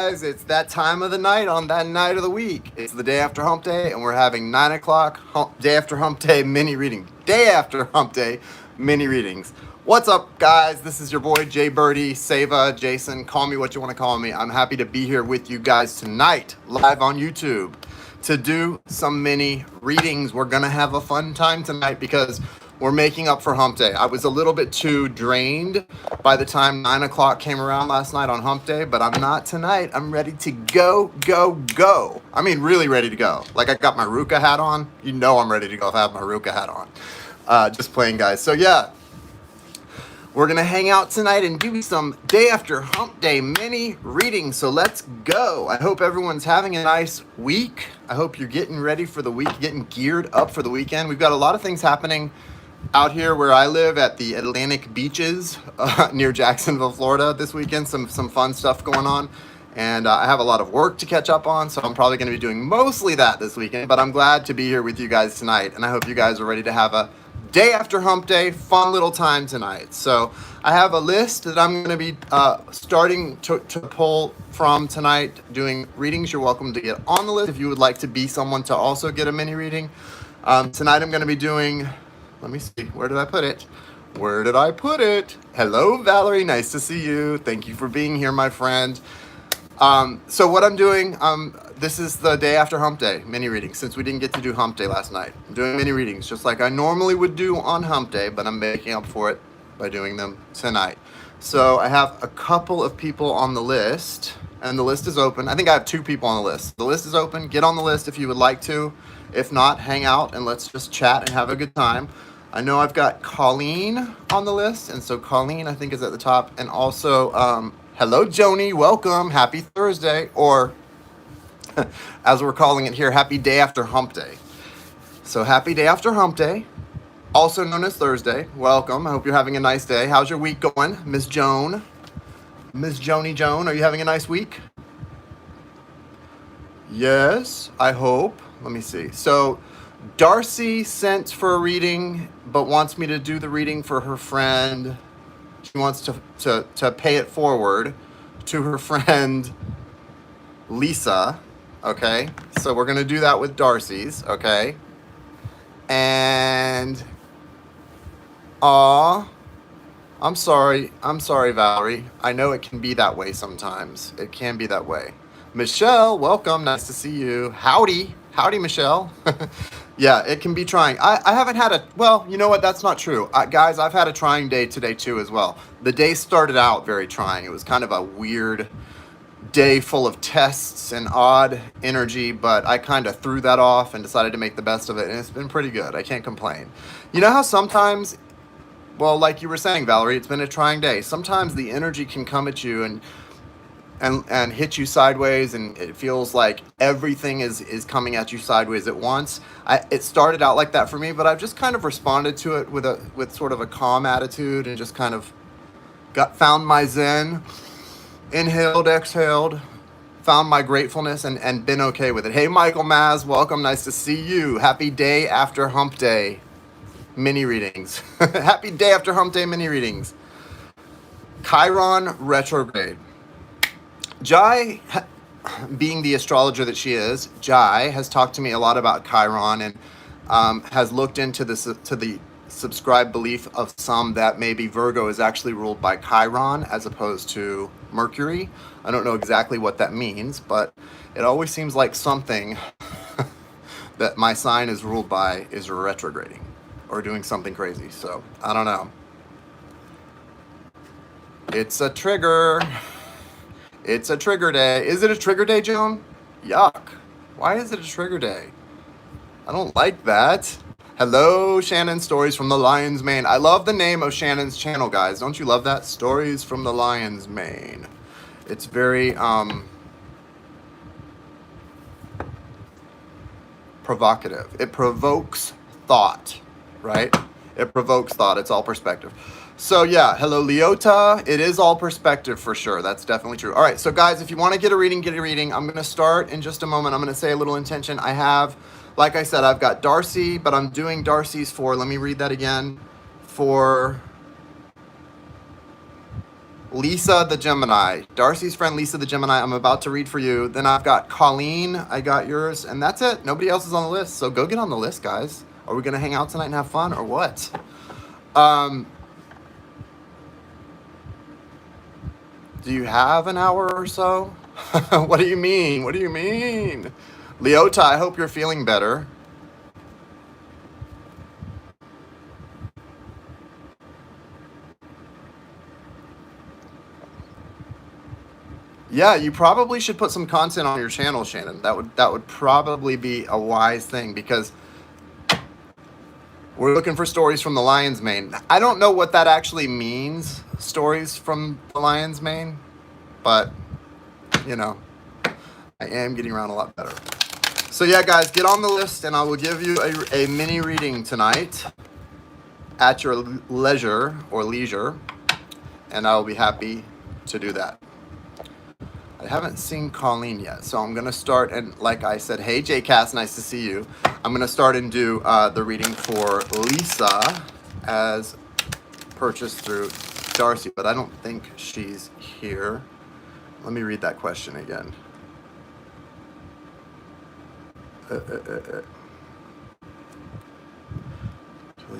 guys, it's that time of the night on that night of the week. It's the day after hump day, and we're having 9 o'clock day after hump day mini reading. Day after hump day mini readings. What's up, guys? This is your boy Jay Birdie, Seva, Jason. Call me what you want to call me. I'm happy to be here with you guys tonight, live on YouTube, to do some mini readings. We're going to have a fun time tonight because we're making up for hump day. I was a little bit too drained by the time 9 o'clock came around last night on hump day, but I'm not tonight. I'm ready to go, go, go. I mean, really ready to go. Like, I got my Ruka hat on. You know I'm ready to go if I have my Ruka hat on. Just playing, guys. So, yeah. We're going to hang out tonight and do some day after hump day mini readings. So let's go. I hope everyone's having a nice week. I hope you're getting ready for the week, getting geared up for the weekend. We've got a lot of things happening out here where I live at the Atlantic beaches near Jacksonville, Florida this weekend. Some fun stuff going on. And I have a lot of work to catch up on, so I'm probably going to be doing mostly that this weekend. But I'm glad to be here with you guys tonight. And I hope you guys are ready to have a day after hump day, fun little time tonight. So I have a list that I'm going to be starting to pull from tonight, doing readings. You're welcome to get on the list if you would like to be someone to also get a mini reading. Tonight I'm going to be doing, let me see, where did I put it? Where did I put it? Hello, Valerie. Nice to see you. Thank you for being here, my friend. So what I'm doing, this is the day after hump day, mini readings, since we didn't get to do hump day last night. I'm doing mini readings just like I normally would do on hump day, but I'm making up for it by doing them tonight. So I have a couple of people on the list, and the list is open. I think I have 2 people on the list. The list is open. Get on the list if you would like to. If not, hang out and let's just chat and have a good time. I know I've got Colleen on the list, and so Colleen, I think, is at the top, and also, hello, Joni. Welcome. Happy Thursday, or as we're calling it here, happy day after hump day. So happy day after hump day, also known as Thursday. Welcome. I hope you're having a nice day. How's your week going, Miss Joan? Miss Joni Joan, are you having a nice week? Yes, I hope. Let me see. So Darcy sent for a reading, but wants me to do the reading for her friend. She wants to pay it forward to her friend Lisa. Okay, so we're gonna do that with Darcy's. Okay, and I'm sorry, Valerie. I know it can be that way sometimes. It can be that way. Michelle, welcome. Nice to see you. Howdy, Michelle. Yeah, it can be trying. I haven't had a, well, you know what? That's not true. Guys, I've had a trying day today too as well. The day started out very trying. It was kind of a weird day full of tests and odd energy, but I kind of threw that off and decided to make the best of it, and it's been pretty good. I can't complain. You know how sometimes, well, like you were saying, Valerie, it's been a trying day. Sometimes the energy can come at you and hit you sideways, and it feels like everything is coming at you sideways at once. It started out like that for me, but I've just kind of responded to it with sort of a calm attitude and just kind of found my zen, inhaled, exhaled, found my gratefulness, and been okay with it. Hey, Michael Maz, welcome. Nice to see you. Happy day after hump day mini readings. Happy day after hump day mini readings. Chiron retrograde. Jai, being the astrologer that she is, Jai has talked to me a lot about Chiron and has looked into the subscribed belief of some that maybe Virgo is actually ruled by Chiron as opposed to Mercury. I don't know exactly what that means, but it always seems like something that my sign is ruled by is retrograding or doing something crazy. So I don't know. It's a trigger. It's a trigger day. Is it a trigger day, Joan? Yuck. Why is it a trigger day? I don't like that. Hello, Shannon. Stories from the Lion's Mane. I love the name of Shannon's channel, guys. Don't you love that? Stories from the Lion's Mane. It's very provocative. It provokes thought, right? It provokes thought. It's all perspective. So yeah, hello Leota. It is all perspective for sure. That's definitely true. All right, so guys, if you want to get a reading, get a reading. I'm going to start in just a moment. I'm going to say a little intention. I have, like I said, I've got Darcy, but I'm doing Darcy's for, let me read that again, for Lisa the Gemini. Darcy's friend Lisa the Gemini, I'm about to read for you. Then I've got Colleen, I got yours, and that's it. Nobody else is on the list, so go get on the list, guys. Are we going to hang out tonight and have fun, or what? Do you have an hour or so? What do you mean? What do you mean? Leota, I hope you're feeling better. Yeah, you probably should put some content on your channel, Shannon. That would probably be a wise thing, because we're looking for stories from the lion's mane. I don't know what that actually means, stories from the lion's mane, but you know, I am getting around a lot better. So yeah, guys, get on the list and I will give you a mini reading tonight at your leisure, and I will be happy to do that. I haven't seen Colleen yet, so I'm going to start, and like I said, hey JCast, nice to see you. I'm going to start and do the reading for Lisa as purchased through Darcy, but I don't think she's here. Let me read that question again. Totally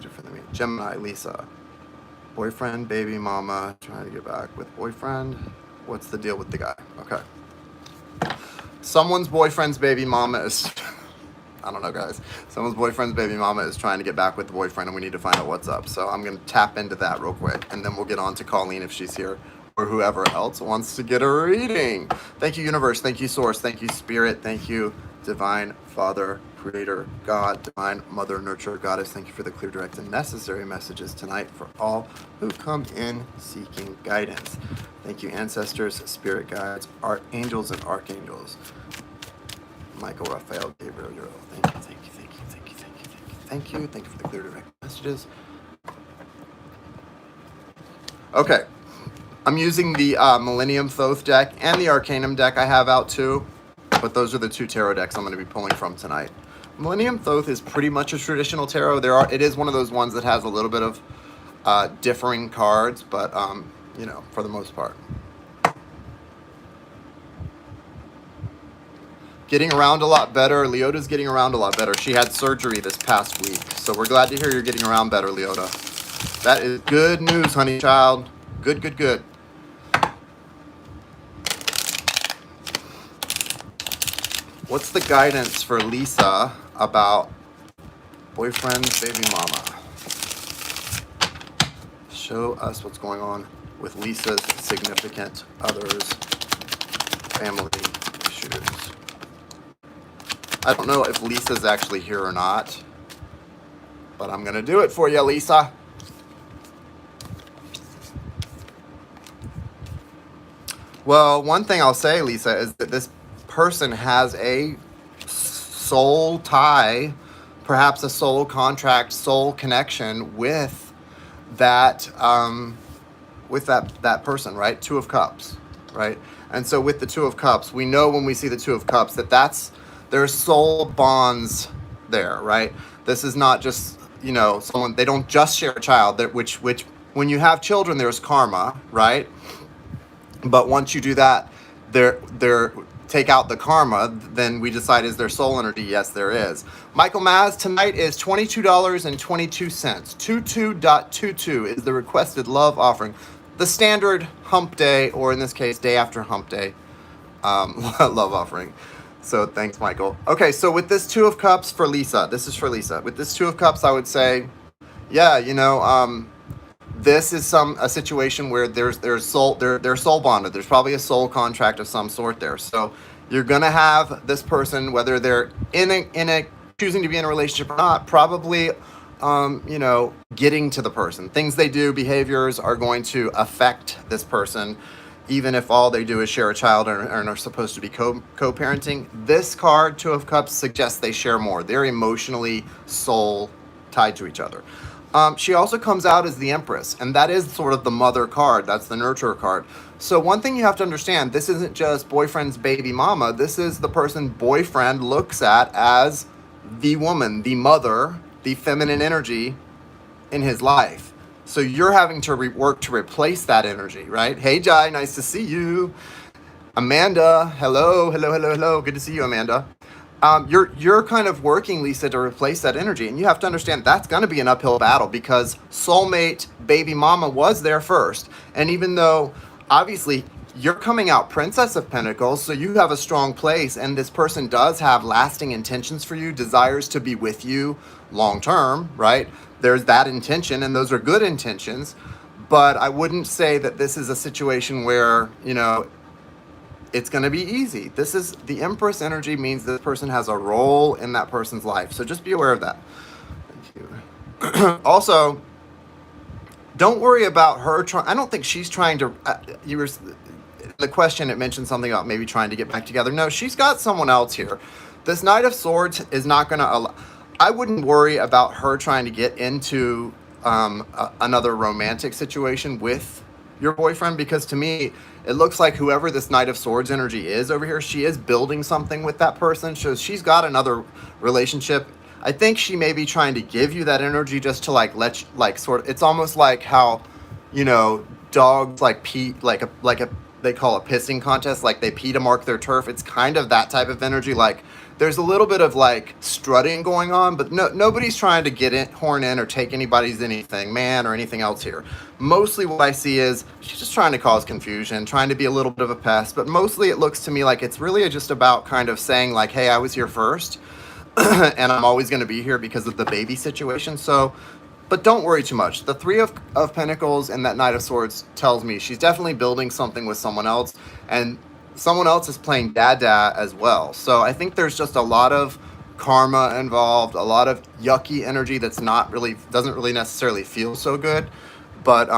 different than me. Gemini, Lisa. Boyfriend, baby mama, trying to get back with boyfriend. What's the deal with the guy? Okay. Someone's boyfriend's baby mama is... I don't know, guys. Someone's boyfriend's baby mama is trying to get back with the boyfriend, and we need to find out what's up. So I'm going to tap into that real quick, and then we'll get on to Colleen if she's here, or whoever else wants to get a reading. Thank you, universe. Thank you, source. Thank you, spirit. Thank you, divine father, creator, God, divine mother, nurturer, goddess. Thank you for the clear, direct, and necessary messages tonight for all who come in seeking guidance. Thank you, ancestors, spirit guides, angels, and archangels. Michael, Raphael, Gabriel, Uriel. Thank you, thank you, thank you, thank you, thank you, thank you, thank you. Thank you for the clear, direct messages. Okay. I'm using the Millennium Thoth deck and the Arcanum deck I have out too, but those are the two tarot decks I'm going to be pulling from tonight. Millennium Thoth is pretty much a traditional tarot. It is one of those ones that has a little bit of differing cards, but you know, for the most part. Getting around a lot better. Leota's getting around a lot better. She had surgery this past week, so we're glad to hear you're getting around better, Leota. That is good news, honey child. Good, good, good. What's the guidance for Lisa about boyfriend, baby mama? Show us what's going on with Lisa's significant other's family issues. I don't know if Lisa's actually here or not, but I'm going to do it for you, Lisa. Well, one thing I'll say, Lisa, is that this person has a soul tie, perhaps a soul contract, soul connection with that person, right? Two of Cups, right? And so with the Two of Cups, we know when we see the Two of Cups that there's soul bonds there, right? This is not just, you know, someone, they don't just share a child, that which when you have children, there's karma, right? But once you do that, they're take out the karma, then we decide, is there soul energy? Yes, there is. Michael Maz, tonight is $22.22. 22.22 is the requested love offering. The standard hump day, or in this case, day after hump day, love offering. So thanks, Michael. Okay, so with this Two of Cups for Lisa, this is for Lisa. With this Two of Cups, I would say, yeah, you know, this is a situation where they're soul bonded. There's probably a soul contract of some sort there. So you're gonna have this person, whether they're in a choosing to be in a relationship or not, probably you know, getting to the person. Things they do, behaviors are going to affect this person, even if all they do is share a child and are supposed to be co-parenting. This card, Two of Cups, suggests they share more. They're emotionally soul tied to each other. She also comes out as the Empress, and that is sort of the mother card. That's the nurturer card. So one thing you have to understand, this isn't just boyfriend's baby mama. This is the person boyfriend looks at as the woman, the mother, the feminine energy in his life. So you're having to work to replace that energy, right? Hey, Jai, nice to see you. Amanda, hello, hello, hello, hello. Good to see you, Amanda. You're kind of working, Lisa, to replace that energy, and you have to understand that's going to be an uphill battle because soulmate baby mama was there first, and even though obviously you're coming out Princess of Pentacles, so you have a strong place, and this person does have lasting intentions for you, desires to be with you long term, right? There's that intention, and those are good intentions, but I wouldn't say that this is a situation where, you know, it's going to be easy. This is the Empress energy means this person has a role in that person's life. So just be aware of that. Thank you. Also, don't worry about her trying. I don't think she's trying to. You were the question. It mentioned something about maybe trying to get back together. No, she's got someone else here. This Knight of Swords is not going to allow. I wouldn't worry about her trying to get into another romantic situation with your boyfriend, because to me it looks like whoever this Knight of Swords energy is over here, she is building something with that person. So she's got another relationship. I think she may be trying to give you that energy just to like let you, like sort of, it's almost like how, you know, dogs like pee, like a they call a pissing contest, like they pee to mark their turf. It's kind of that type of energy. Like there's a little bit of like strutting going on, but nobody's trying to get in, horn in or take anybody's anything, man, or anything else here. Mostly what I see is she's just trying to cause confusion, trying to be a little bit of a pest, but mostly it looks to me like it's really just about kind of saying like, hey, I was here first and I'm always going to be here because of the baby situation. So, but don't worry too much. The Three of Pentacles and that Knight of Swords tells me she's definitely building something with someone else, and someone else is playing dada as well. So I think there's just a lot of karma involved, a lot of yucky energy that's not really, doesn't really necessarily feel so good. But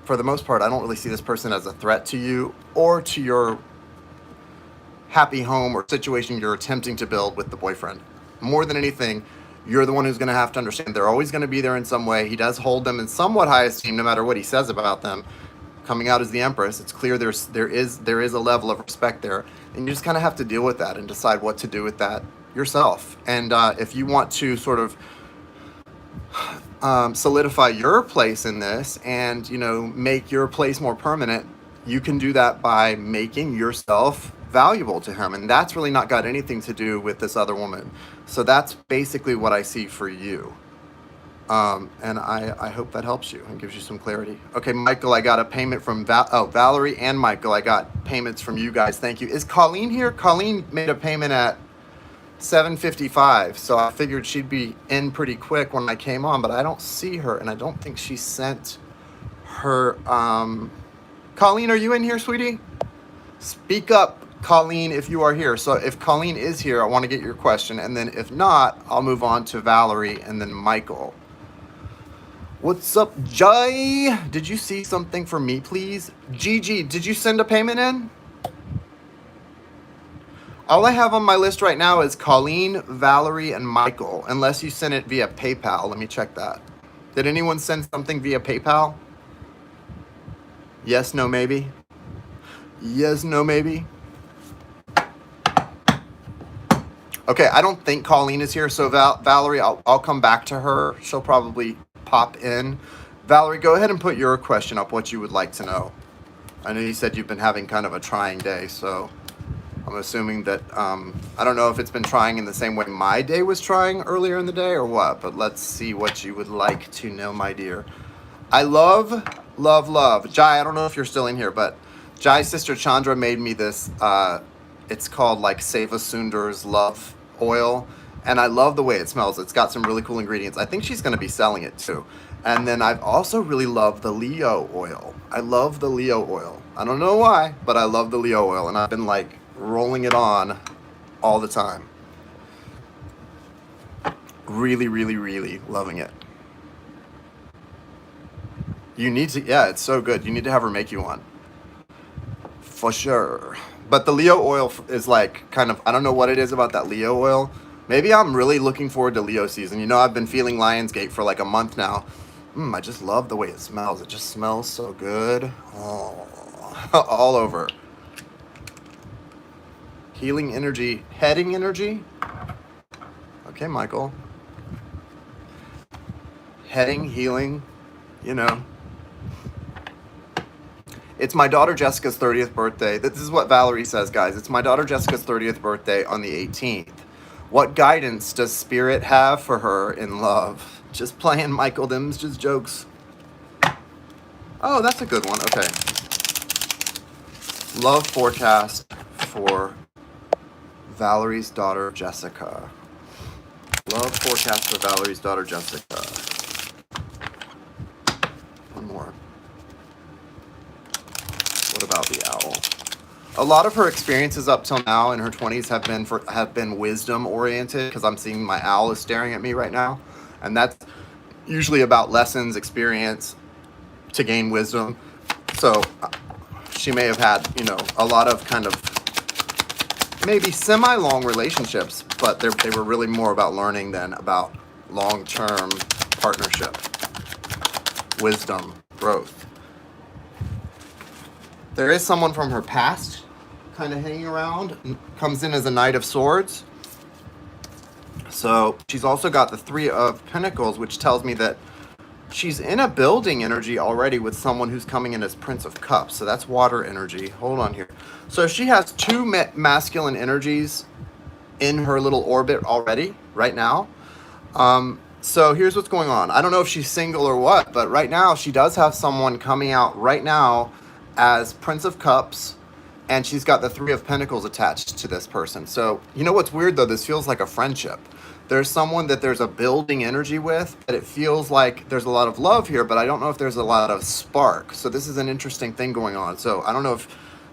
for the most part, I don't really see this person as a threat to you or to your happy home or situation you're attempting to build with the boyfriend. More than anything, you're the one who's going to have to understand they're always going to be there in some way. He does hold them in somewhat high esteem no matter what he says about them. Coming out as the Empress, it's clear there is a level of respect there, and you just kind of have to deal with that and decide what to do with that yourself. And if you want to sort of solidify your place in this and, you know, make your place more permanent, you can do that by making yourself valuable to him, and that's really not got anything to do with this other woman. So that's basically what I see for you. And I hope that helps you and gives you some clarity. Okay, Michael, I got a payment from Valerie and Michael. I got payments from you guys. Thank you. Is Colleen here? Colleen made a payment at 7:55, so I figured she'd be in pretty quick when I came on, but I don't see her, and I don't think she sent her. Colleen, are you in here, sweetie? Speak up, Colleen, if you are here. So if Colleen is here, I want to get your question, and then if not, I'll move on to Valerie and then Michael. What's up, Jai? Did you see something for me, please? Gigi, did you send a payment in? All I have on my list right now is Colleen, Valerie, and Michael, unless you sent it via PayPal. Let me check that. Did anyone send something via PayPal? Yes, no, maybe? Yes, no, maybe? Okay, I don't think Colleen is here, so Valerie, I'll come back to her. She'll probably pop in. Valerie, go ahead and put your question up, what you would like to know. I know you said you've been having kind of a trying day, so I'm assuming that, I don't know if it's been trying in the same way my day was trying earlier in the day or what, but let's see what you would like to know, my dear. I love, love, love. Jai, I don't know if you're still in here, but Jai's sister Chandra made me this, it's called like Seva Sundar's Love Oil, and I love the way it smells. It's got some really cool ingredients. I think she's going to be selling it too. And then I've also really loved the Leo oil. I love the Leo oil. I don't know why, but I love the Leo oil, and I've been like rolling it on all the time. Really, really, really loving it. You need to, yeah, it's so good. You need to have her make you one. For sure. But the Leo oil is like kind of, I don't know what it is about that Leo oil. Maybe I'm really looking forward to Leo season. You know, I've been feeling Lionsgate for like a month now. I just love the way it smells. It just smells so good. Oh, all over. Healing energy, heading energy. Okay, Michael. Heading, healing. you know. It's my daughter Jessica's 30th birthday. This is what Valerie says, guys. It's my daughter Jessica's 30th birthday on the 18th. What guidance does Spirit have for her in love? Just playing Michael Dim's just jokes. Oh, that's a good one. Okay. Love forecast for Valerie's daughter Jessica. Love forecast for Valerie's daughter Jessica. One more. What about the owl? A lot of her experiences up till now in her 20s have been wisdom oriented, because I'm seeing my owl is staring at me right now, and that's usually about lessons, experience to gain wisdom. So she may have had, a lot of kind of maybe semi-long relationships, but they were really more about learning than about long-term partnership, wisdom, growth. There is someone from her past kind of hanging around, comes in as a Knight of Swords. So she's also got the Three of Pentacles, which tells me that she's in a building energy already with someone who's coming in as Prince of Cups. So that's water energy. Hold on here. So she has two masculine energies in her little orbit already right now. So here's what's going on. I don't know if she's single or what, but right now she does have someone coming out right now as Prince of Cups, and she's got the Three of Pentacles attached to this person. So, you know what's weird though? This feels like a friendship. There's someone that there's a building energy with, but it feels like there's a lot of love here, but I don't know if there's a lot of spark. So this is an interesting thing going on. So I don't know if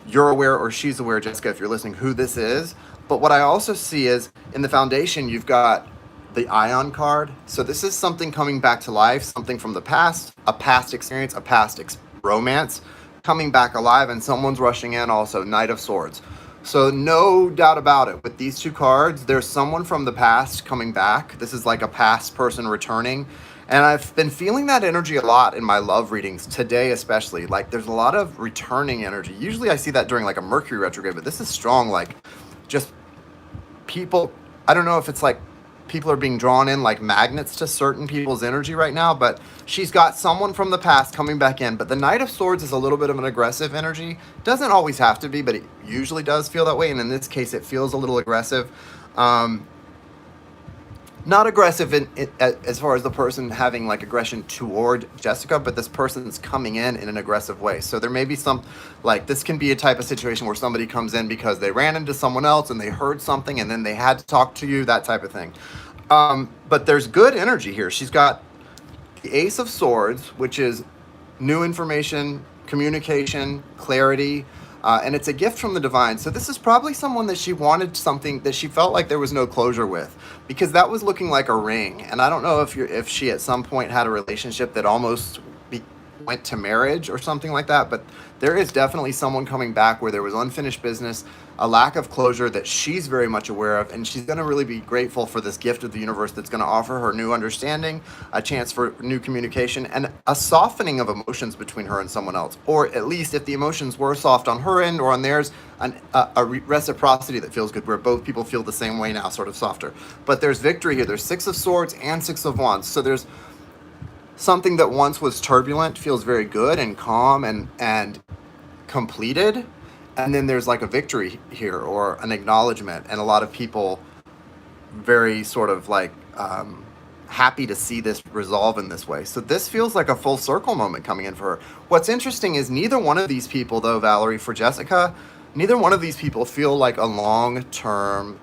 you're aware or she's aware, Jessica, if you're listening, who this is. But what I also see is in the foundation, you've got the Ion card. So this is something coming back to life, something from the past, a past experience, a past romance coming back alive, and someone's rushing in also, Knight of Swords. So no doubt about it, with these two cards, there's someone from the past coming back. This is like a past person returning. And I've been feeling that energy a lot in my love readings, today especially. Like there's a lot of returning energy. Usually I see that during like a Mercury retrograde, but this is strong, like just people, I don't know if it's like people are being drawn in like magnets to certain people's energy right now, but she's got someone from the past coming back in. But the Knight of Swords is a little bit of an aggressive energy. Doesn't always have to be, but it usually does feel that way. And in this case, it feels a little aggressive. Not aggressive as far as the person having like aggression toward Jessica, but this person's coming in an aggressive way. So there may be some, like this can be a type of situation where somebody comes in because they ran into someone else and they heard something and then they had to talk to you, that type of thing. But there's good energy here. She's got the Ace of Swords, which is new information, communication, clarity, and it's a gift from the divine. So this is probably someone that she wanted something that she felt like there was no closure with, because that was looking like a ring. And I don't know if she at some point had a relationship that almost went to marriage or something like that, but there is definitely someone coming back where there was unfinished business, a lack of closure that she's very much aware of, and she's going to really be grateful for this gift of the universe that's going to offer her new understanding, a chance for new communication, and a softening of emotions between her and someone else. Or at least if the emotions were soft on her end or on theirs, a reciprocity that feels good, where both people feel the same way now, sort of softer. But there's victory here. There's Six of Swords and Six of Wands. So there's something that once was turbulent feels very good and calm and completed. And then there's like a victory here or an acknowledgement, and a lot of people very sort of like happy to see this resolve in this way. So this feels like a full circle moment coming in for her. What's interesting is neither one of these people, though, Valerie, for Jessica, neither one of these people feel like a long-term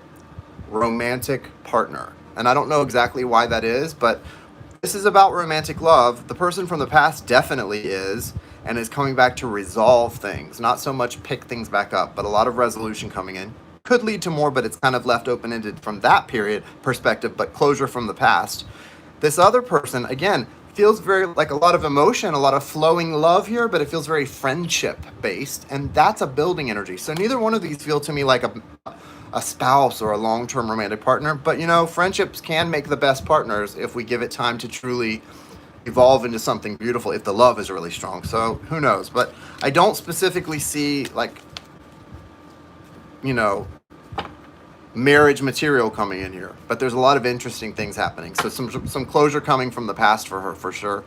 romantic partner. And I don't know exactly why that is, but this is about romantic love. The person from the past definitely is, and is coming back to resolve things. Not so much pick things back up, but a lot of resolution coming in. Could lead to more, but it's kind of left open-ended from that period perspective, but closure from the past. This other person, again, feels very like a lot of emotion, a lot of flowing love here, but it feels very friendship-based, and that's a building energy. So neither one of these feel to me like a spouse or a long-term romantic partner, but friendships can make the best partners if we give it time to truly evolve into something beautiful, if the love is really strong. So who knows? But I don't specifically see like marriage material coming in here, but there's a lot of interesting things happening. So some closure coming from the past for her, for sure.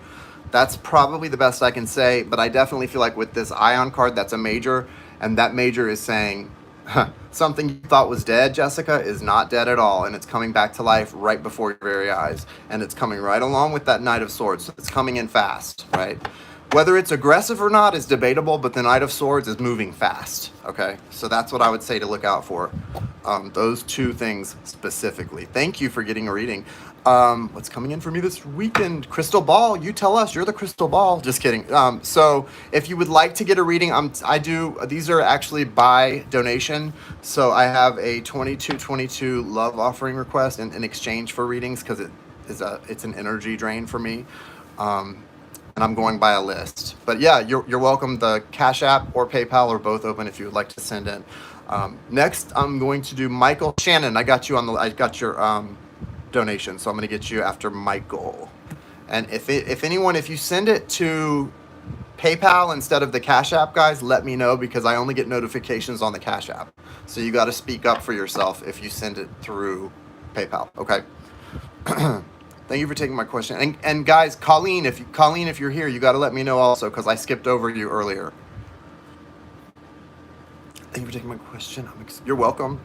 That's probably the best I can say, but I definitely feel like with this Ion card, that's a major, and that major is saying something you thought was dead, Jessica, is not dead at all, and it's coming back to life right before your very eyes, and it's coming right along with that Knight of Swords. So it's coming in fast, right? Whether it's aggressive or not is debatable, but the Knight of Swords is moving fast, okay? So that's what I would say to look out for. Those two things specifically. Thank you for getting a reading. What's coming in for me this weekend? Crystal ball. You tell us. You're the crystal ball. Just kidding. So if you would like to get a reading, I do. These are actually by donation. So I have a 2222 love offering request in exchange for readings because it's an energy drain for me. And I'm going by a list. But yeah, you're welcome. The Cash App or PayPal are both open if you would like to send in. Next, I'm going to do Michael. Shannon, I got you I got your donation, so I'm going to get you after Michael. And if you send it to PayPal instead of the Cash App, guys, let me know because I only get notifications on the Cash App. So you got to speak up for yourself if you send it through PayPal. Okay. Thank you for taking my question. And guys, Colleen, if you're here, you got to let me know also because I skipped over you earlier. Thank you for taking my question. You're welcome.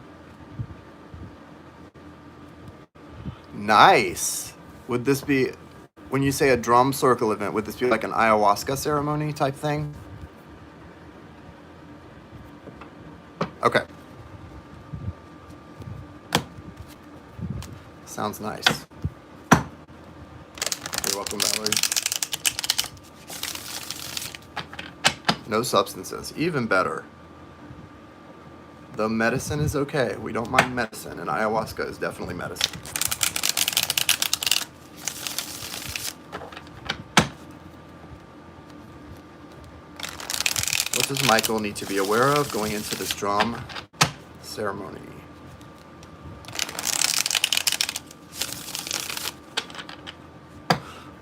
Nice. Would this be, when you say a drum circle event, would this be like an ayahuasca ceremony type thing? Okay. Sounds nice. You're welcome, Valerie. No substances. Even better. The medicine is okay. We don't mind medicine, and ayahuasca is definitely medicine. What does Michael need to be aware of going into this drum ceremony?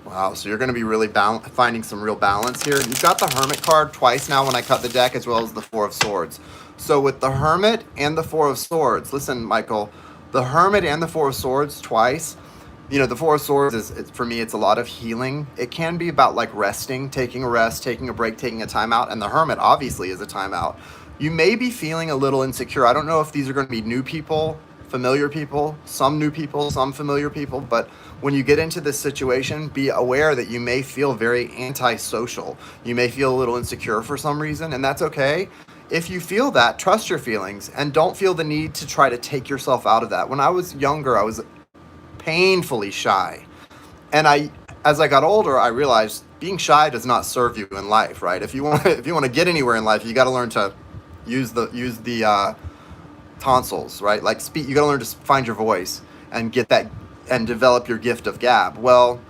Wow, so you're going to be really finding some real balance here. You've got the Hermit card twice now when I cut the deck, as well as the Four of Swords. So with the Hermit and the Four of Swords, listen, Michael, the Hermit and the Four of Swords twice, the Four of Swords for me, it's a lot of healing. It can be about like resting, taking a rest, taking a break, taking a time out. And the Hermit obviously is a timeout. You may be feeling a little insecure. I don't know if these are going to be new people, familiar people, some new people, some familiar people. But when you get into this situation, be aware that you may feel very antisocial. You may feel a little insecure for some reason, and that's okay. If you feel that, trust your feelings and don't feel the need to try to take yourself out of that. When I was younger, I was painfully shy. And as I got older, I realized being shy does not serve you in life, right? If you want to get anywhere in life, you got to learn to use the tonsils, right? Like speak. You got to learn to find your voice and get that and develop your gift of gab. Well,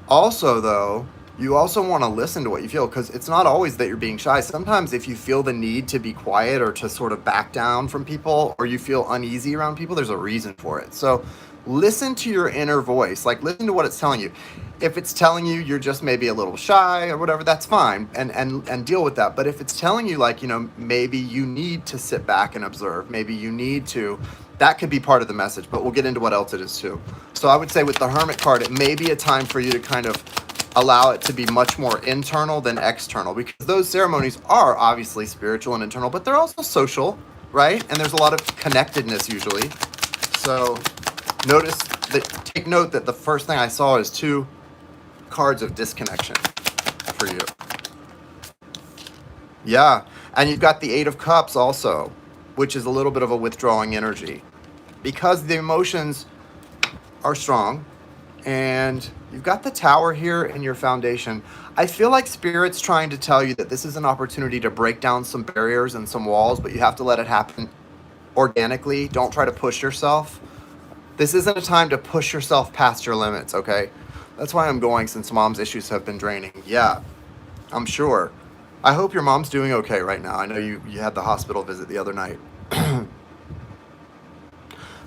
also though, you also want to listen to what you feel because it's not always that you're being shy. Sometimes if you feel the need to be quiet or to sort of back down from people or you feel uneasy around people, there's a reason for it. So listen to your inner voice, like listen to what it's telling you. If it's telling you you're just maybe a little shy or whatever, that's fine and deal with that. But if it's telling you like, maybe you need to sit back and observe, maybe you need to, that could be part of the message, but we'll get into what else it is too. So I would say with the Hermit card, it may be a time for you to kind of allow it to be much more internal than external because those ceremonies are obviously spiritual and internal, but they're also social, right? And there's a lot of connectedness usually. So take note that the first thing I saw is 2 cards of disconnection for you. Yeah, and you've got the 8 of Cups also, which is a little bit of a withdrawing energy because the emotions are strong. And you've got the Tower here in your foundation. I feel like Spirit's trying to tell you that this is an opportunity to break down some barriers and some walls, but you have to let it happen organically. Don't try to push yourself. This isn't a time to push yourself past your limits, okay? That's why I'm going since Mom's issues have been draining. Yeah, I'm sure. I hope your mom's doing okay right now. I know you had the hospital visit the other night.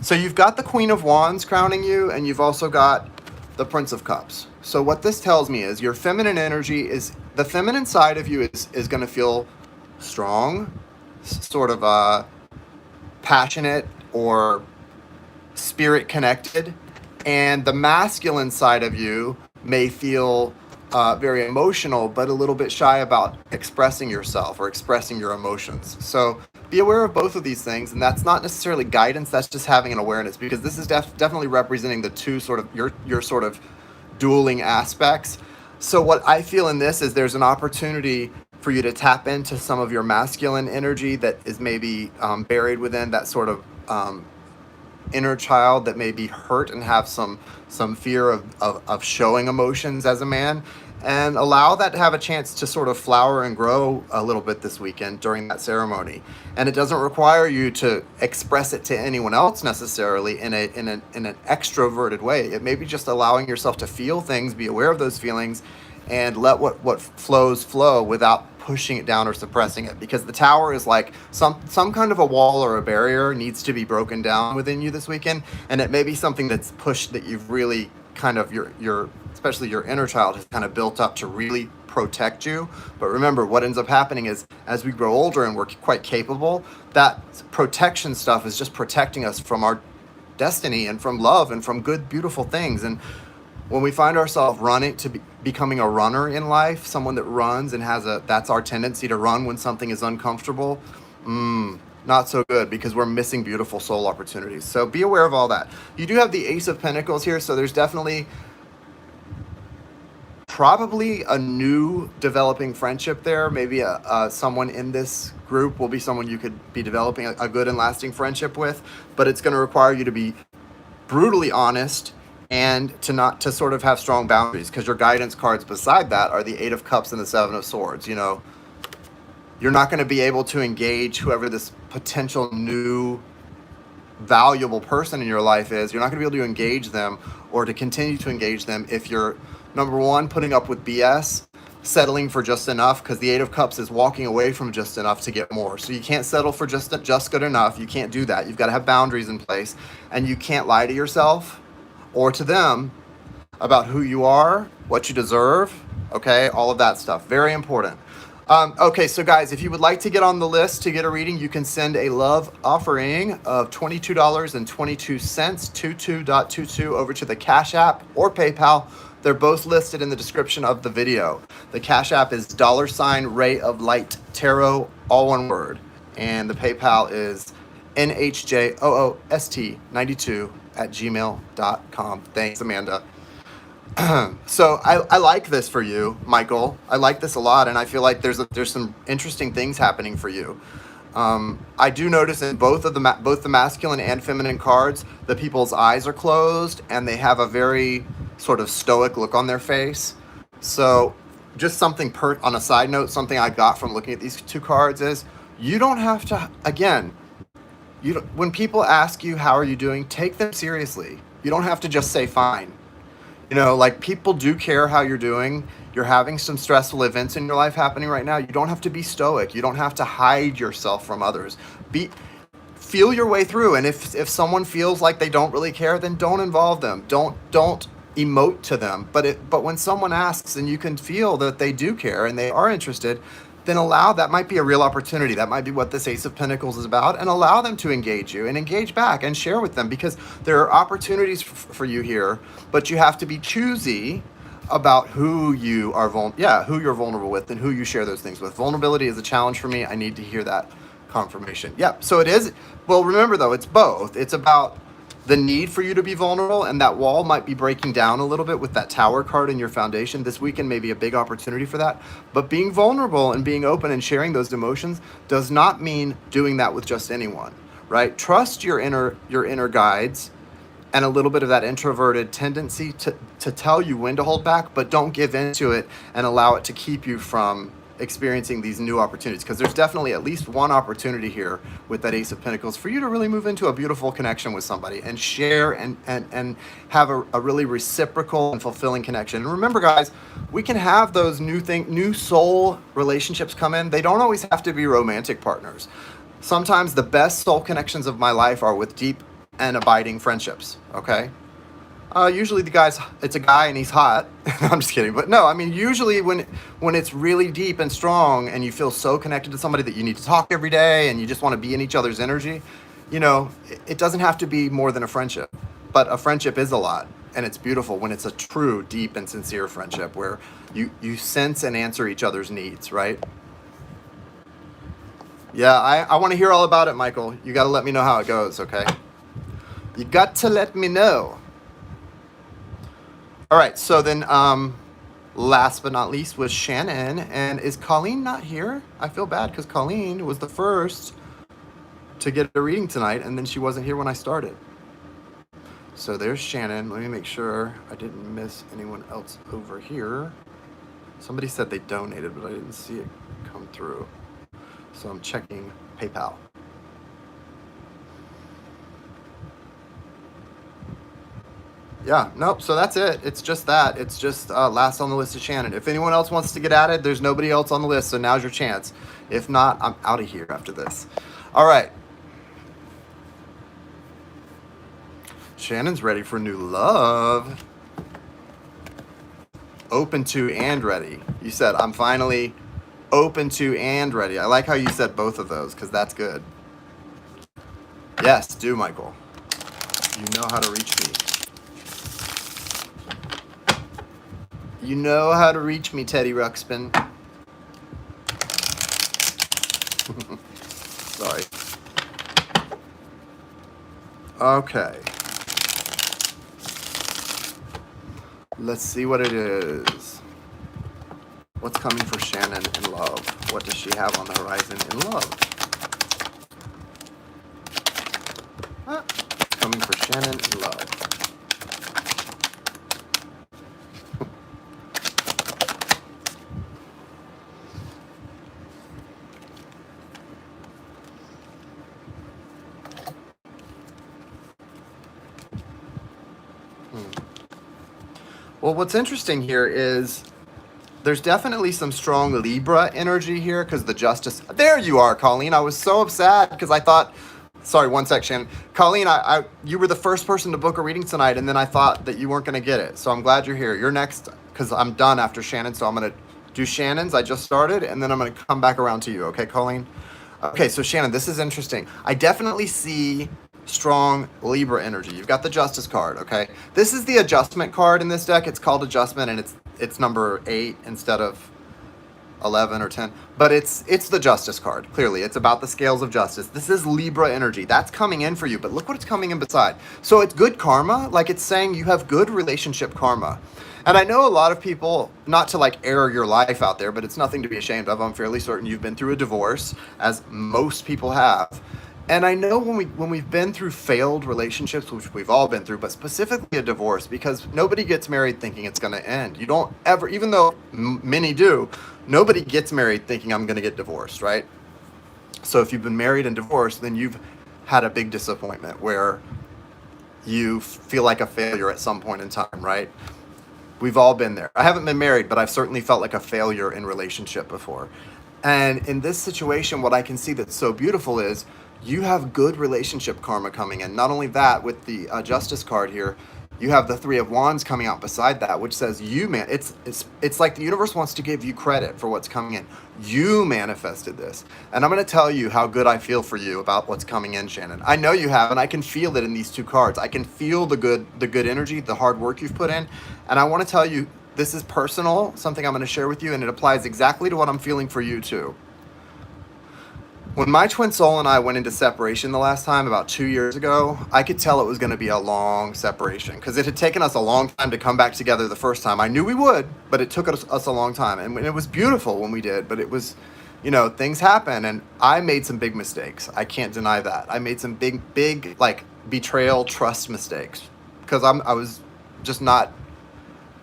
So you've got the Queen of Wands crowning you, and you've also got the Prince of Cups. So what this tells me is your feminine energy is, the feminine side of you is going to feel strong, sort of passionate or spirit connected. And the masculine side of you may feel very emotional, but a little bit shy about expressing yourself or expressing your emotions. So be aware of both of these things, and that's not necessarily guidance. That's just having an awareness, because this is definitely representing the two sort of your sort of dueling aspects. So what I feel in this is there's an opportunity for you to tap into some of your masculine energy that is maybe buried within that sort of inner child that may be hurt and have some fear of showing emotions as a man, and allow that to have a chance to sort of flower and grow a little bit this weekend during that ceremony. And it doesn't require you to express it to anyone else necessarily in an extroverted way. It may be just allowing yourself to feel things, be aware of those feelings, and let what flows flow without pushing it down or suppressing it, because the tower is like some kind of a wall or a barrier needs to be broken down within you this weekend. And it may be something that's pushed, that you've really kind of your especially your inner child has kind of built up to really protect you. But remember, what ends up happening is as we grow older and we're quite capable, that protection stuff is just protecting us from our destiny and from love and from good, beautiful things. And when we find ourselves running to becoming a runner in life, someone that runs and that's our tendency to run when something is uncomfortable, not so good, because we're missing beautiful soul opportunities. So be aware of all that. You do have the Ace of Pentacles here, so there's definitely probably a new developing friendship there. Maybe someone in this group will be someone you could be developing a good and lasting friendship with, but it's going to require you to be brutally honest and to sort of have strong boundaries, because your guidance cards beside that are the Eight of Cups and the Seven of Swords. You know, you're not going to be able to engage whoever this potential new valuable person in your life is. You're not going to be able to engage them or to continue to engage them if you're, number one, putting up with BS, settling for just enough, because the Eight of Cups is walking away from just enough to get more. So you can't settle for just good enough. You can't do that. You've got to have boundaries in place, and you can't lie to yourself or to them about who you are, what you deserve, okay? All of that stuff. Very important. Okay, so guys, if you would like to get on the list to get a reading, you can send a love offering of $22.22, 22.22, over to the Cash App or PayPal. They're both listed in the description of the video. The Cash App is $Ray of Light Tarot, all one word. And the PayPal is NHJOOST92@gmail.com. Thanks, Amanda. So I like this for you, Michael. I like this a lot, and I feel like there's some interesting things happening for you. I do notice in both the masculine and feminine cards, the people's eyes are closed and they have a very sort of stoic look on their face. So just something on a side note, something I got from looking at these two cards is you don't have to, again, when people ask you how are you doing, take them seriously. You don't have to just say fine. You know, like, people do care how you're doing. You're having some stressful events in your life happening right now. You don't have to be stoic. You don't have to hide yourself from others. Feel your way through. And if someone feels like they don't really care, then don't involve them. Don't emote to them. But when someone asks and you can feel that they do care and they are interested, then that might be a real opportunity. That might be what this Ace of Pentacles is about, and allow them to engage you and engage back and share with them, because there are opportunities for you here, but you have to be choosy about who you're vulnerable with and who you share those things with. Vulnerability is a challenge for me. I need to hear that confirmation. Yep. So it is. Well, remember though, it's both. It's about the need for you to be vulnerable, and that wall might be breaking down a little bit with that Tower card in your foundation. This weekend may be a big opportunity for that. But being vulnerable and being open and sharing those emotions does not mean doing that with just anyone, right? Trust your inner guides and a little bit of that introverted tendency to tell you when to hold back, but don't give into it and allow it to keep you from experiencing these new opportunities, because there's definitely at least one opportunity here with that Ace of Pentacles for you to really move into a beautiful connection with somebody and share and have a really reciprocal and fulfilling connection. And remember, guys, we can have those new soul relationships come in. They don't always have to be romantic partners. Sometimes the best soul connections of my life are with deep and abiding friendships, okay? Usually it's a guy and he's hot. I'm just kidding. But no, I mean, usually when it's really deep and strong and you feel so connected to somebody that you need to talk every day and you just want to be in each other's energy, you know, it doesn't have to be more than a friendship, but a friendship is a lot. and it's beautiful when it's a true, deep, and sincere friendship where you sense and answer each other's needs, right? Yeah, I want to hear all about it, Michael. You got to let me know how it goes, okay? You got to let me know. All right, so then last but not least was Shannon. And is Colleen not here? I feel bad because Colleen was the first to get a reading tonight, and then she wasn't here when I started. So there's Shannon. Let me make sure I didn't miss anyone else over here. Somebody said they donated, but I didn't see it come through. So I'm checking PayPal. Yeah, nope, so that's it. It's just that. It's just last on the list is Shannon. If anyone else wants to get added, there's nobody else on the list, so now's your chance. If not, I'm out of here after this. All right. Shannon's ready for new love. Open to and ready. You said, I'm finally open to and ready. I like how you said both of those because that's good. Yes, do, Michael. You know how to reach me. You know how to reach me, Teddy Ruxpin. Sorry. Okay. Let's see what it is. What's coming for Shannon in love? What does she have on the horizon in love? What's coming for Shannon in love? Well, what's interesting here is there's definitely some strong Libra energy here because the Justice... There you are, Colleen. I was so upset because I thought... Sorry, one sec, Shannon. Colleen, you were the first person to book a reading tonight, and then I thought that you weren't going to get it. So I'm glad you're here. You're next because I'm done after Shannon, so I'm going to do Shannon's. I just started, and then I'm going to come back around to you. Okay, Colleen? Okay, so Shannon, this is interesting. I definitely see strong Libra energy. You've got the Justice card, okay? This is the adjustment card in this deck. It's called Adjustment, and it's number 8 instead of 11 or 10. But it's the Justice card, clearly. It's about the scales of justice. This is Libra energy. That's coming in for you, but look what it's coming in beside. So it's good karma, like it's saying you have good relationship karma. And I know a lot of people, not to like air your life out there, but it's nothing to be ashamed of. I'm fairly certain you've been through a divorce, as most people have. And I know when we've been through failed relationships, which we've all been through, but specifically a divorce, because nobody gets married thinking it's going to end. You don't ever, even though many do, nobody gets married thinking I'm going to get divorced, right? So if you've been married and divorced, then you've had a big disappointment where you feel like a failure at some point in time, right? We've all been there. I haven't been married, but I've certainly felt like a failure in relationship before. And in this situation, what I can see that's so beautiful is you have good relationship karma coming in. Not only that, with the Justice card here, you have the Three of Wands coming out beside that, which says you man. It's like the universe wants to give you credit for what's coming in. You manifested this, and I'm going to tell you how good I feel for you about what's coming in, Shannon. I know you have, and I can feel it in these two cards. I can feel the good energy, the hard work you've put in, and I want to tell you this is personal, something I'm going to share with you, and it applies exactly to what I'm feeling for you too. When my twin soul and I went into separation the last time, about 2 years ago, I could tell it was going to be a long separation because it had taken us a long time to come back together the first time. I knew we would, but it took us a long time. And it was beautiful when we did, but it was, things happen. And I made some big mistakes. I can't deny that. I made some big, like betrayal, trust mistakes because I was just not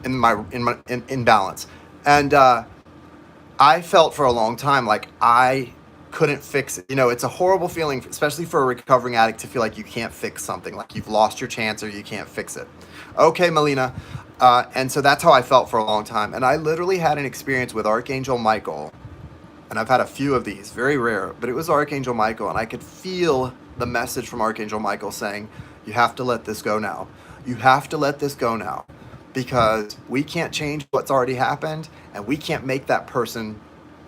in balance. And I felt for a long time like I couldn't fix it. It's a horrible feeling, especially for a recovering addict, to feel like you can't fix something, like you've lost your chance or you can't fix it. Okay, Melina. And so that's how I felt for a long time. And I literally had an experience with Archangel Michael, and I've had a few of these, very rare, but it was Archangel Michael, and I could feel the message from Archangel Michael saying, you have to let this go now. You have to let this go now, because we can't change what's already happened, and we can't make that person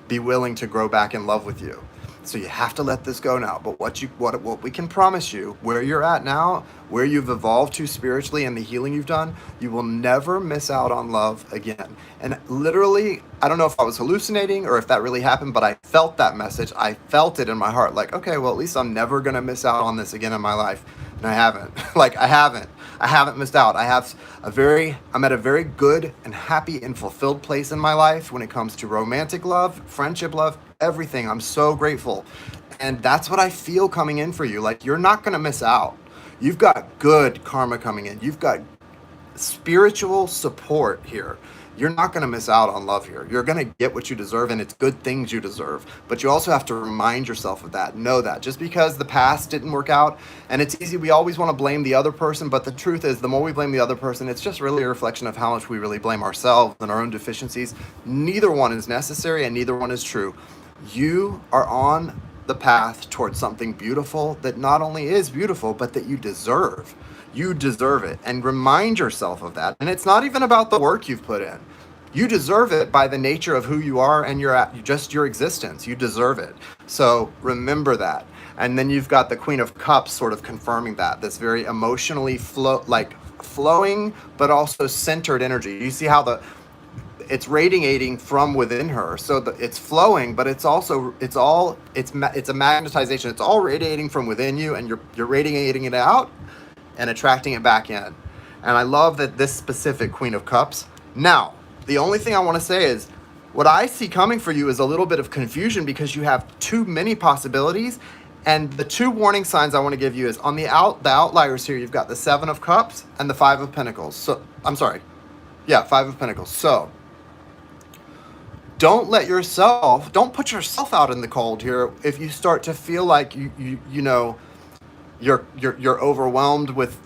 be willing to grow back in love with you. So you have to let this go now. But what we can promise you, where you're at now, where you've evolved to spiritually and the healing you've done, you will never miss out on love again. And literally, I don't know if I was hallucinating or if that really happened, but I felt that message. I felt it in my heart. Like, okay, well, at least I'm never gonna miss out on this again in my life. And I haven't. Like, I haven't missed out. I'm at a very good and happy and fulfilled place in my life when it comes to romantic love, friendship love, everything. I'm so grateful. And that's what I feel coming in for you. Like, you're not going to miss out. You've got good karma coming in. You've got spiritual support here. You're not going to miss out on love here. You're going to get what you deserve, and it's good things you deserve. But you also have to remind yourself of that. Know that. Just because the past didn't work out, and it's easy, we always want to blame the other person, but the truth is, the more we blame the other person, it's just really a reflection of how much we really blame ourselves and our own deficiencies. Neither one is necessary, and neither one is true. You are on the path towards something beautiful that not only is beautiful, but that you deserve. You deserve it, and remind yourself of that. And it's not even about the work you've put in. You deserve it by the nature of who you are and just your existence. You deserve it. So remember that. And then you've got the Queen of Cups sort of confirming that. This very emotionally flowing, but also centered energy. You see how it's radiating from within her. So it's flowing, but it's also it's a magnetization. It's all radiating from within you, and you're radiating it out and attracting it back in. And I love that this specific Queen of Cups. Now, the only thing I want to say is what I see coming for you is a little bit of confusion because you have too many possibilities. And the two warning signs I want to give you is on the outliers here, you've got the Seven of Cups and the Five of Pentacles. So, I'm sorry. Yeah, Five of Pentacles. So, don't put yourself out in the cold here if you start to feel like you're overwhelmed with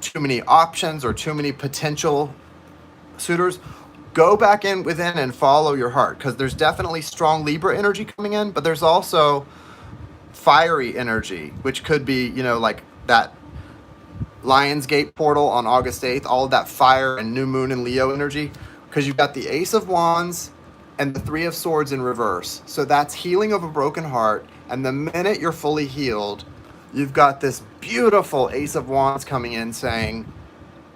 too many options or too many potential suitors. Go back within and follow your heart, because there's definitely strong Libra energy coming in, but there's also fiery energy, which could be, like that Lionsgate portal on August 8th, all of that fire and new moon and Leo energy, because you've got the Ace of Wands and the Three of Swords in reverse. So that's healing of a broken heart. And the minute you're fully healed, you've got this beautiful Ace of Wands coming in saying,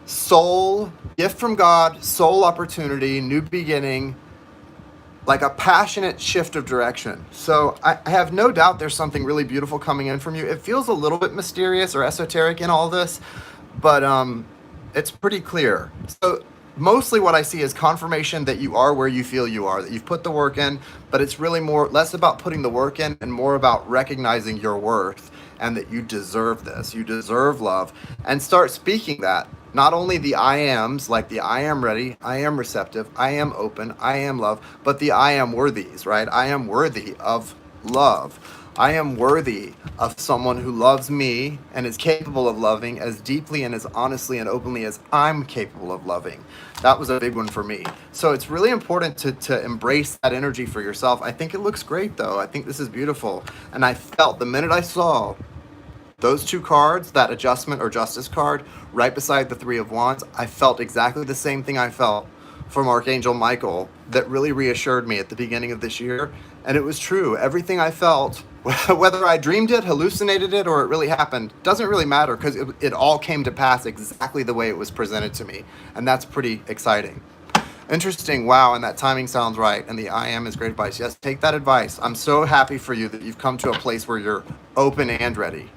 soul, gift from God, soul opportunity, new beginning, like a passionate shift of direction. So I have no doubt there's something really beautiful coming in from you. It feels a little bit mysterious or esoteric in all this, but it's pretty clear. So mostly what I see is confirmation that you are where you feel you are, that you've put the work in, but it's really less about putting the work in and more about recognizing your worth and that you deserve this. You deserve love, and start speaking that. Not only the I ams, like the I am ready, I am receptive, I am open, I am love, but the I am worthies, right? I am worthy of love. I am worthy of someone who loves me and is capable of loving as deeply and as honestly and openly as I'm capable of loving. That was a big one for me. So it's really important to embrace that energy for yourself. I think it looks great, though. I think this is beautiful. And I felt the minute I saw those two cards, that adjustment or justice card, right beside the Three of Wands, I felt exactly the same thing I felt from Archangel Michael that really reassured me at the beginning of this year. And it was true. Everything I felt, whether I dreamed it, hallucinated it, or it really happened, doesn't really matter, because it all came to pass exactly the way it was presented to me. And that's pretty exciting. Interesting. Wow. And that timing sounds right. And the I am is great advice. Yes, take that advice. I'm so happy for you that you've come to a place where you're open and ready.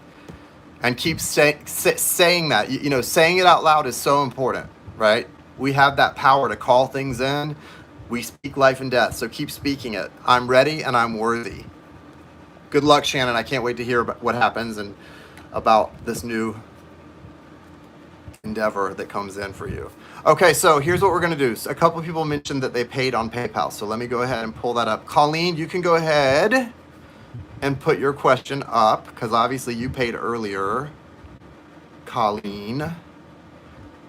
And keep saying that. Saying it out loud is so important, right? We have that power to call things in. We speak life and death, so keep speaking it. I'm ready and I'm worthy. Good luck, Shannon. I can't wait to hear about what happens and about this new endeavor that comes in for you. Okay, so here's what we're going to do. So a couple of people mentioned that they paid on PayPal, so let me go ahead and pull that up. Colleen, you can go ahead and put your question up, because obviously you paid earlier, Colleen.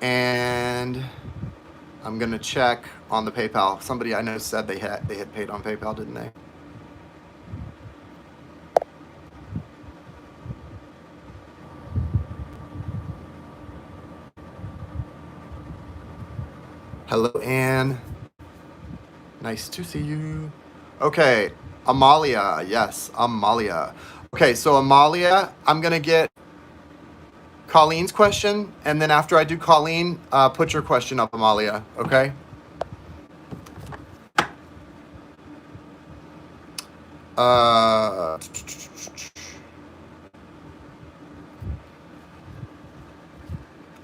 And I'm gonna check on the PayPal. Somebody I know said they had paid on PayPal, didn't they? Hello, Anne. Nice to see you. Okay, Amalia, yes, Amalia. Okay, so Amalia, I'm gonna get Colleen's question, and then after I do Colleen, put your question up, Amalia. Okay. Uh,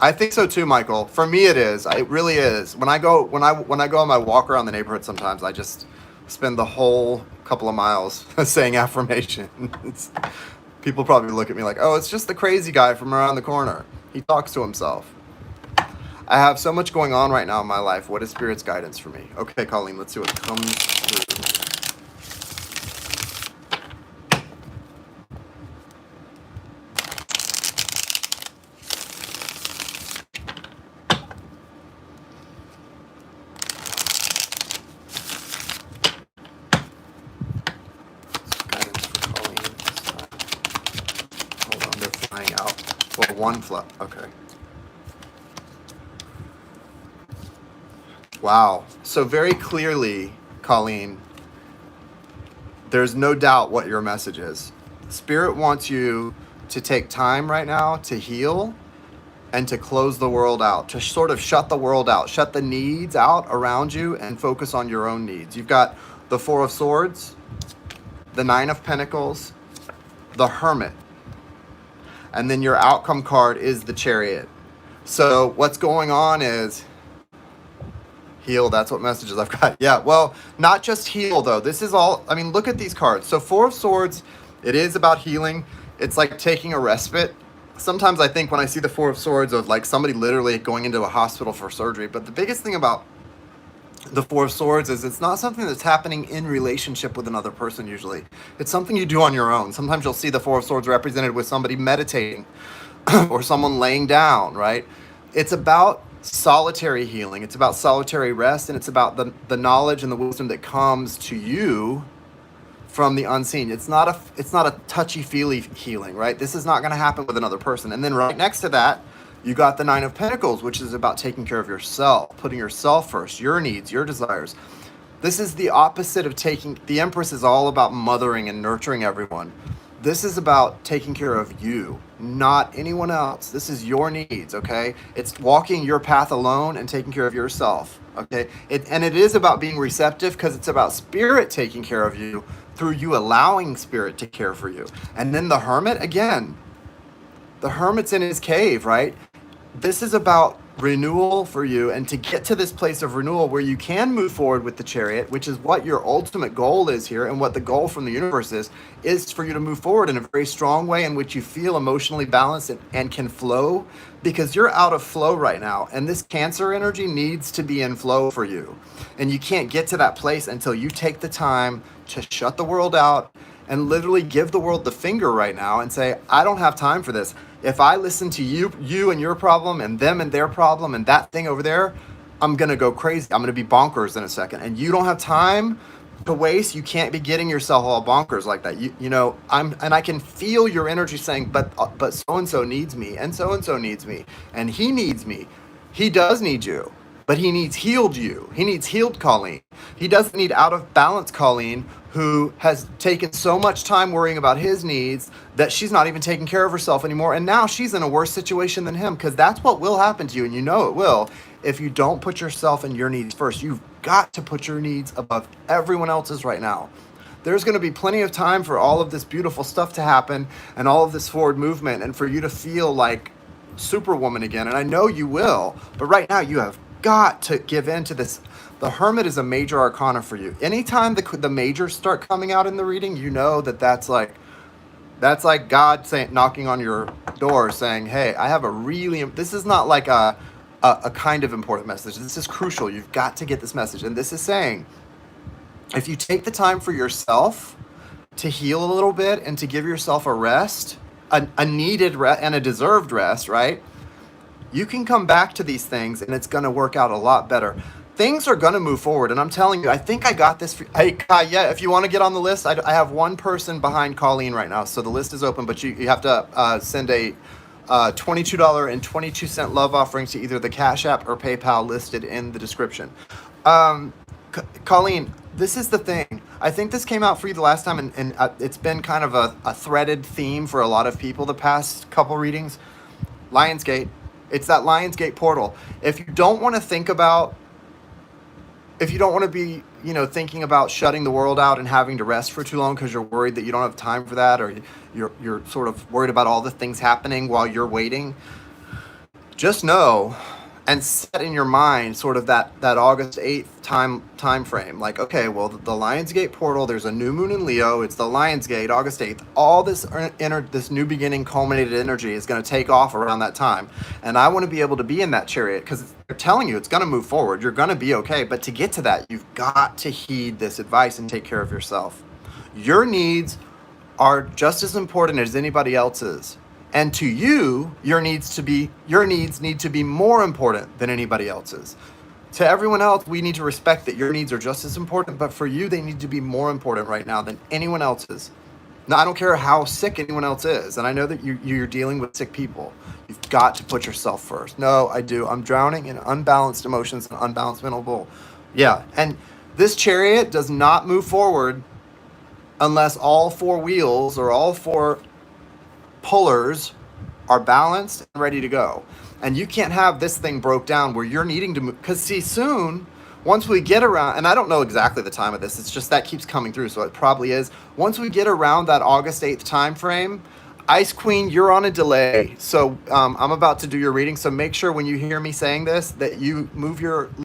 I think so too, Michael. For me, it is. It really is. When I go on my walk around the neighborhood, sometimes I just spend the whole couple of miles saying affirmations. People probably look at me like, "Oh, it's just the crazy guy from around the corner. He talks to himself." I have so much going on right now in my life. What is Spirit's guidance for me? Okay, Colleen, let's see what comes through. Guidance for Colleen. Hold on, they're flying out. Well, one fly. Okay. Wow. So very clearly, Colleen, there's no doubt what your message is. Spirit wants you to take time right now to heal and to close the world out, to sort of shut the world out, shut the needs out around you and focus on your own needs. You've got the Four of Swords, the Nine of Pentacles, the Hermit, and then your outcome card is the Chariot. So what's going on is heal. That's what messages I've got. Yeah, well, not just heal though. This is all, I mean, look at these cards. So Four of Swords, it is about healing. It's like taking a respite. Sometimes I think when I see the Four of Swords of like somebody literally going into a hospital for surgery. But the biggest thing about the Four of Swords is it's not something that's happening in relationship with another person usually. It's something you do on your own. Sometimes you'll see the Four of Swords represented with somebody meditating or someone laying down, right? It's about solitary healing. It's about solitary rest, and it's about the knowledge and the wisdom that comes to you from the unseen. It's not a touchy-feely healing, right? This is not going to happen with another person. And then right next to that, you got the Nine of Pentacles, which is about taking care of yourself, putting yourself first, your needs, your desires. This is the opposite of taking, the Empress is all about mothering and nurturing everyone. This is about taking care of you, not anyone else. This is your needs, okay? It's walking your path alone and taking care of yourself, okay? And it is about being receptive because it's about Spirit taking care of you through you allowing Spirit to care for you. And then the Hermit, again, the Hermit's in his cave, right? This is about renewal for you, and to get to this place of renewal where you can move forward with the Chariot, which is what your ultimate goal is here, and what the goal from the universe is for you to move forward in a very strong way in which you feel emotionally balanced and can flow, because you're out of flow right now, and this Cancer energy needs to be in flow for you. And you can't get to that place until you take the time to shut the world out and literally give the world the finger right now and say, I don't have time for this. If I listen to you and your problem and them and their problem and that thing over there, I'm going to go crazy. I'm going to be bonkers in a second. And you don't have time to waste. You can't be getting yourself all bonkers like that. You know, I can feel your energy saying, but so-and-so needs me, and so-and-so needs me, and he needs me. He does need you, but he needs healed you. He needs healed Colleen. He doesn't need out of balance Colleen, who has taken so much time worrying about his needs that she's not even taking care of herself anymore. And now she's in a worse situation than him, because that's what will happen to you. And you know it will if you don't put yourself and your needs first. You've got to put your needs above everyone else's right now. There's going to be plenty of time for all of this beautiful stuff to happen and all of this forward movement and for you to feel like Superwoman again. And I know you will, but right now you have got to give in to this. The Hermit is a major arcana for you. Anytime the majors start coming out in the reading, you know that's like God saying, knocking on your door saying, hey, I have this is not like a kind of important message. This is crucial. You've got to get this message. And this is saying, if you take the time for yourself to heal a little bit and to give yourself a rest, a needed rest and a deserved rest, right? You can come back to these things and it's going to work out a lot better. Things are going to move forward. And I'm telling you, I think I got this. Hey, Kai, yeah, if you want to get on the list, I have one person behind Colleen right now. So the list is open, but you have to send a $22.22 love offering to either the Cash App or PayPal listed in the description. Colleen, this is the thing. I think this came out for you the last time, and it's been kind of a threaded theme for a lot of people the past couple readings. Lionsgate. It's that Lionsgate portal. If you don't want to think about, if you don't want to be, thinking about shutting the world out and having to rest for too long because you're worried that you don't have time for that, or you're sort of worried about all the things happening while you're waiting, just know and set in your mind sort of that August 8th time frame. Like, okay, well, the Lionsgate portal, there's a new moon in Leo, it's the Lionsgate, August 8th. All this this new beginning culminated energy is going to take off around that time. And I want to be able to be in that chariot because they're telling you it's going to move forward. You're going to be okay. But to get to that, you've got to heed this advice and take care of yourself. Your needs are just as important as anybody else's. And to you, your needs need to be more important than anybody else's. To everyone else, we need to respect that your needs are just as important, but for you, they need to be more important right now than anyone else's. Now, I don't care how sick anyone else is, and I know that you're dealing with sick people. You've got to put yourself first. No, I do. I'm drowning in unbalanced emotions and unbalanced mental bull. Yeah, and this chariot does not move forward unless all four wheels or all four pullers are balanced and ready to go. And you can't have this thing broke down where you're needing to move, because see, soon, once we get around, and I don't know exactly the time of this, it's just that keeps coming through, so it probably is. Once we get around that August 8th time frame, Ice Queen, you're on a delay. So I'm about to do your reading, so make sure when you hear me saying this that you move your